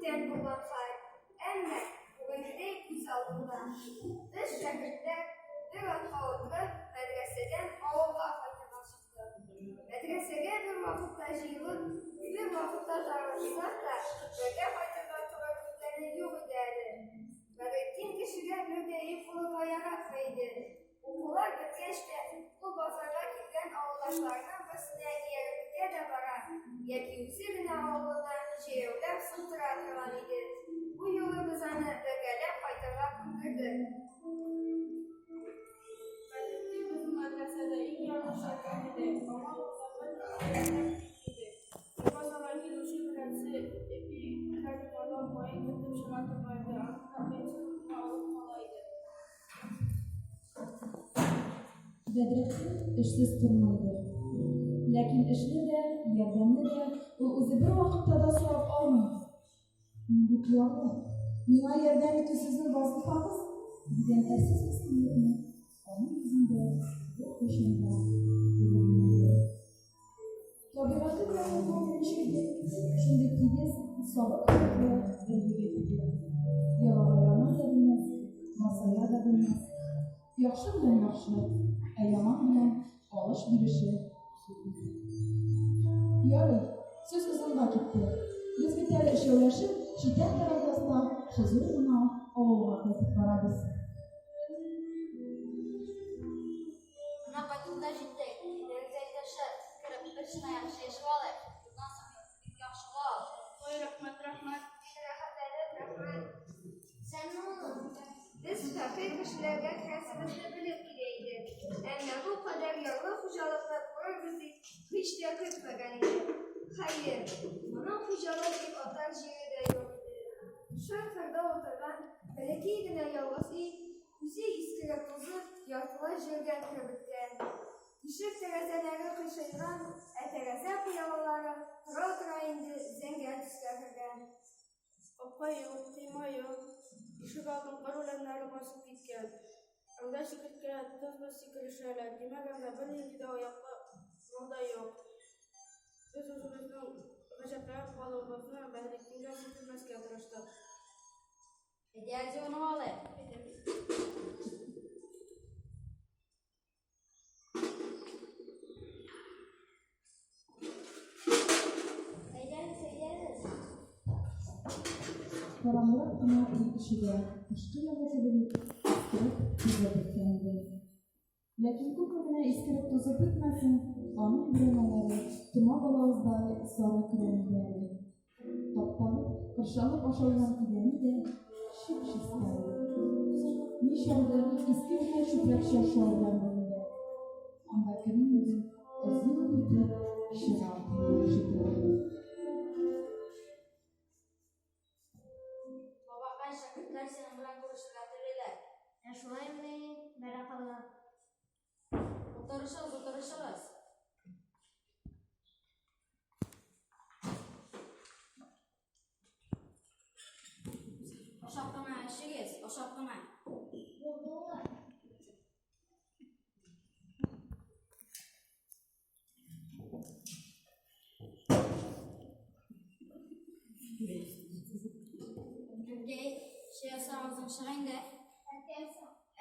Küçükken bulunsak, emme bugünkü biz aldığında. Biz şakirtler bir hafta oturup medreseden oğulda faydalar çıktı. Medresege bir vakitte jıyılıp, bir vakitte davranışlar da böyle faydalar turabilleri yok ederdi. Öğrettiğim kişiler bir deyip kuluğa yaratmaydı. Okullar bitkeşken bu pazarda giden oğuldaşlardan basına yerinde de varan, yakimsi bina oğluna çevrler sıntıratılan idi. Bu yolu bizane bölgeler faydalar kundurdu. Bizim medresede ilk yanlış yerlerinde ama o zaman bu pazarlar hiç birisi bir kayıtlardan boya gittim şımartırmaydı. Ankara Beyti'nin alıp kalaydı. Bedrettin işsiz durmaydı. Lakin işli de, yardımlı da, o o'zi bir vaqtda da so'rab olmaydi. Yigitlarni, nima yerdan sizni vazifangiz degan tasiz ismini onun yuzida bir qo'shinda ko'rinadi. Tabiati bilan o'rganishga shunday tegiz, sobiq qilib bir yigit edi. Yolg'on da bilmas, masaya da bilmas. Yaxshi bilan yaxshi, yomon bilan olish berishi. Yo'q, so'z uzunga ketdi. Biz bitta ishlovlashib, shiddat darajasida huzur bilan ovulga qaytib boramiz. Bunaqa kunda jiddiy, derazaga kirib bir shina yaxshi yashab olib, bundan so'ng yaxshi qol. Voy rahmat, rahmat. Sen ne oldun? Biz fakir kişilerden kasımızda bilip gideydik. Ama bu kadar yolu hocalıkla kurur bizi hiç de kırpmadan idi. Hayır, bunun hocalık bir otar yeri de yoktu. Şarkıda oturan belki yine yolası bizi iskire bozup yatıla jürgen kırıkken. Işık terezeleri kışıyla etereze piyavaları tıra indi zengel tüskakırken. Opa yok, kıyma yok. İşi kaldım, karolanları basıp gitken. Anda şirketke tuz bası kırışlarlar. Demek anda bir yedi de ayakta burada yok. Biz özümüzün gıcaklayıp kalılmasına Bedrettin'e sütülmezken tırıştık. İhtiyacı onu alayım. Karanlık ana ilk kişiye aşkıyla basılır, iskirip tuzla bitkendi. Lakin kukuruna iskirip tuzu bitmesin, onun biremeleri tuma balağızları sarı kırılımları. Taptalık, kırşalık aşağıdan gideni de şıp-şıpları. Nişandı iskirine şüprak şaşağılarlarında. Anda kırmızı, uzun bitip şıratı şıpları. Ben şakirtler senin bilen konuştuk hatırlayla. Şulayım ne? Merak alın. Oturuşalım. O şapkana eşeğiz, o şapkana. Şey yasamazın şırayın da.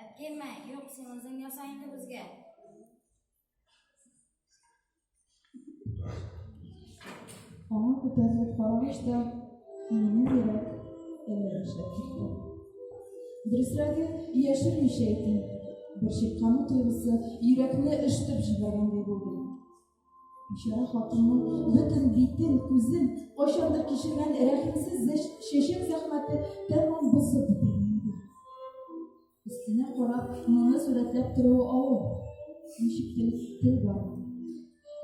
Etkelme, yok senin yasayın da bizge. Ama ko'tarilib qaramışda meni yurak ellarishga ketdi. Durusragi yashirmish ayting. Bir shiqqani tuyg'usi yurakni ishitib jibaganday bo'ldi. Bishora xotinning butun bitin ko'zim o'shandir kishirgan rahimsiz sheshin zahmati tamom bosib bitilgandi. Ustine qarab uni suratlab turuvi og'ir. Mushuk til bor.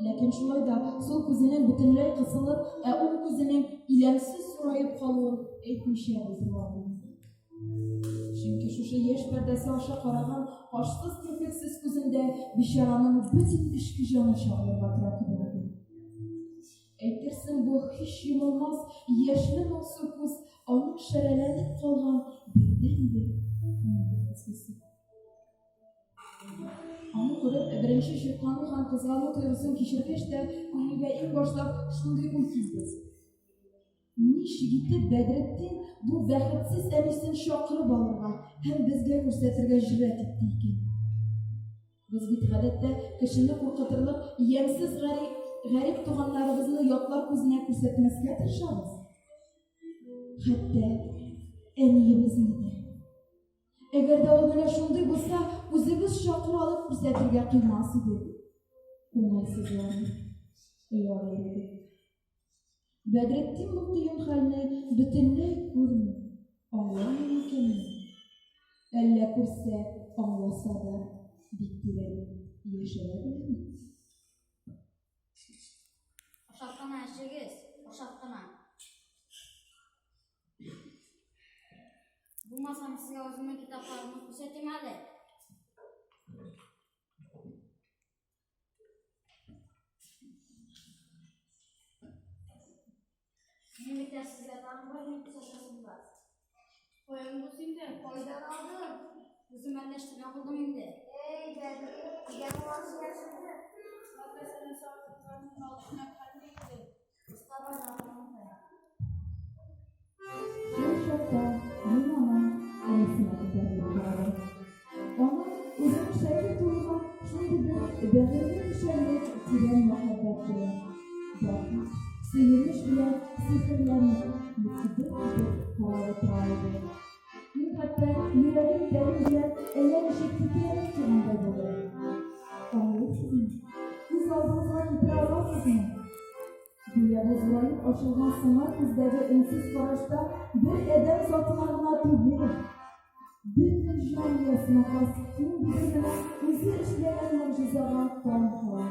Lakin şulay da sol ko'zining butunlay qisilib, o'ng ko'zining ilamsiz so'rayib qolib, aytmisha o'zroqdi. Chunki shusha yosh pardasi osha qaragan qoshsiz kirpiksiz ko'zimda bishoraning butun ishqi joni shog'ir batroq bo'ldi. Aytirsin bu hiç yumulmaz, yashli mahsul ko'z onun sharalanib qolgan birdan-bir umidsiz. Onu ko'rib, birinchi shiqqani ham qizg'anuv tuyg'usini kechirgach-da, ko'ngliga eng boshlab shunday o'y keldi. Şigitli Bedrettin bu vəxitsiz əmisini şaqırıb alırğa, həm bizə göstətirgə jürət etdi ekan. Biz bit ғadətdə kişini qorqatırlıq, yemsiz g'arib tug'anlarimizni yotlar ko'zine ko'rsatmasga tirishamiz. Hatto aniyimizni de. Agarda u mana shunday bo'lsa, o'zimiz shaqir olib ko'rsatirga qiymas edik. O'ng'aysizlarni yo'laydi. Bedrettin bu qiyin holni butunlay ko'rmay, anglamay ekanmi? Alla ko'rsa, anglasa-da bittilerek yaşayabilir. Oşaqdan əşəgiz, oşaqdan. Bu masam sizə özümün kitablarımı göstərdim hələ. Benim bir de sizə tanım var, bir sözüm var. Koyun bu şimdi. Koydan aldım. Bizim əlləşdirmə qıldım indi. Ey Bedrettin, yanılmaz yaşadı. Hatta senin sağlıklarının altına kalbiydi. Mustafa canımı koyar. Bu şokta Yunan'ın enesine gidebilirler. Ona uzun şehir turuna şimdi bir belirli şehirle tren muhabbetçiler. Bakın, sıyırmış bile sihirlenmiş, mutludur kararı tarihi. Hatta yüreğin derince eller ışık titreyerek yanında olur. Anlıyorsunuz. Biz aldığınızda itirazsız mı? Dünyamızlayıp aşılgan sınar bizdeki ensiz karışta bir eden satınlarına tübür. Bütün canlıyasına kastın bizimle bizi işleyen mucizeler tanıklar.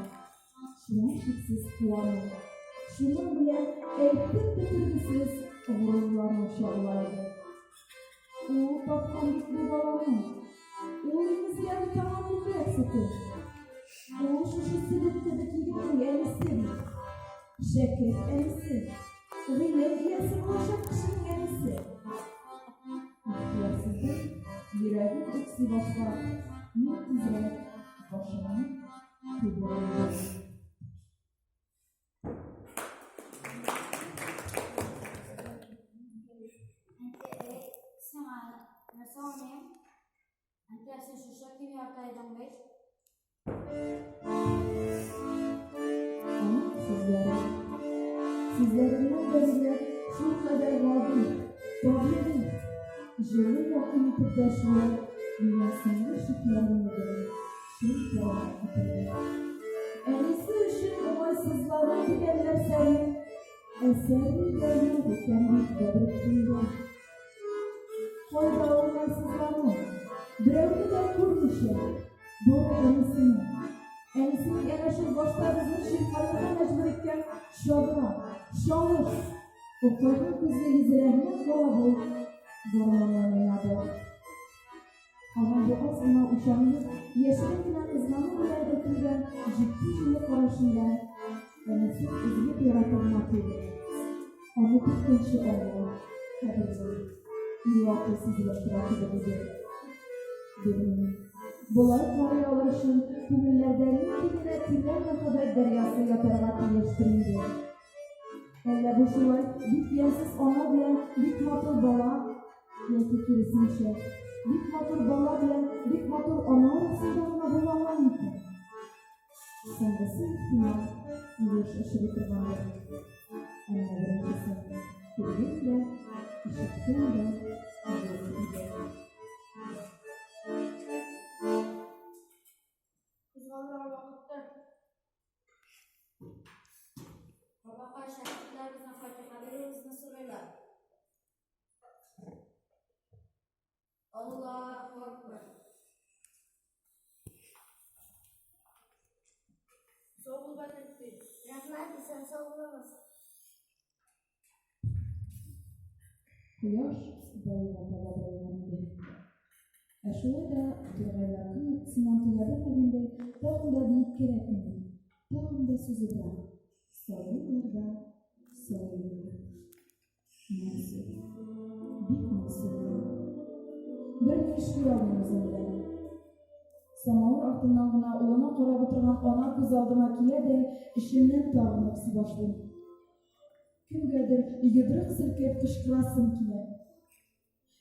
Şunun şıksız kıyanı. Şunun bile eytip bitirgisiz gururlarını şarlaydı. O tatlandık bir balanı. O imizler bir tamamlık eksiti. O şu sebepteki gibi elisi. Şeket elisi. Gıylet yesi koşak kışın elisi. İhtiyasızdır. Yüreğin eksi başlar. Mutluzlar. Başına kıbrılır. Anche se su shakti mi orta edam beş. Ama sizlerin gözler şu kadar vardı. Tabii jüri yakın tüpleşme dünyasında şıklarındadır. Şık yaratmadır. En iyisi ışın umaysızlara giderler seni. Eserin gönlü kendi Bedrettin'de. Koyda umaysızlarını birevli de kurmuş ya. Doğru enisini. Enisini yanaşır başlarınızın şirkatına mecbur etken şadına, şanlı. O koyduğun kızı izlerine dolabı. Doğrularına yadı. Ama bu aslında uşağımız yeşillikle ızmanı buraya götürgen ciddi jüle karşından enisi izlik yaratılmaktadır. Onu tutkunçu olmalı. Hepimiz. Yuvatı sizleştirakı bizi. Buları karaya alışın, kümüllerden kendine tiller ve haber deryası yatarına birleştirildi. Elle bu şulay, bit yensiz ona bilen bit motor bala, yeti kirisin şey. Bit motor bala bilen bit motor ona arasında ona bulanlar mıydı? Sonrası ihtimal, bir şaşırı tırmandı. Ama birincisi, bilgiyle, işittiğinde, Kızlarla vakitte. Baba şakirtler bizden fatihaderi hızını soruyorlar. Allahu Ekber. Soğuk Bedrettin. Rahmet sen sağ olamazsın. Quyosh boyunca boylandı. Aşuva da durğalarının etkisinden tuyabilmediğinde tağında büyük kerekmedi. Tağında süzüldü. Soyunlarda soyundu. Nasıl? Bit nasıl? Bir kişi yolumuzda. Samavur altından gına olana karab oturgan ana göz aldıma kiye de işimden tağın hepsi başladı. Kimgadir йодрык селкеп кычкырасым килә.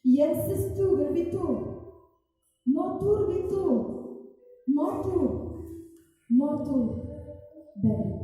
Ямьсез түгел бит ул. Матур бит ул. Матур. Матур. Бәлки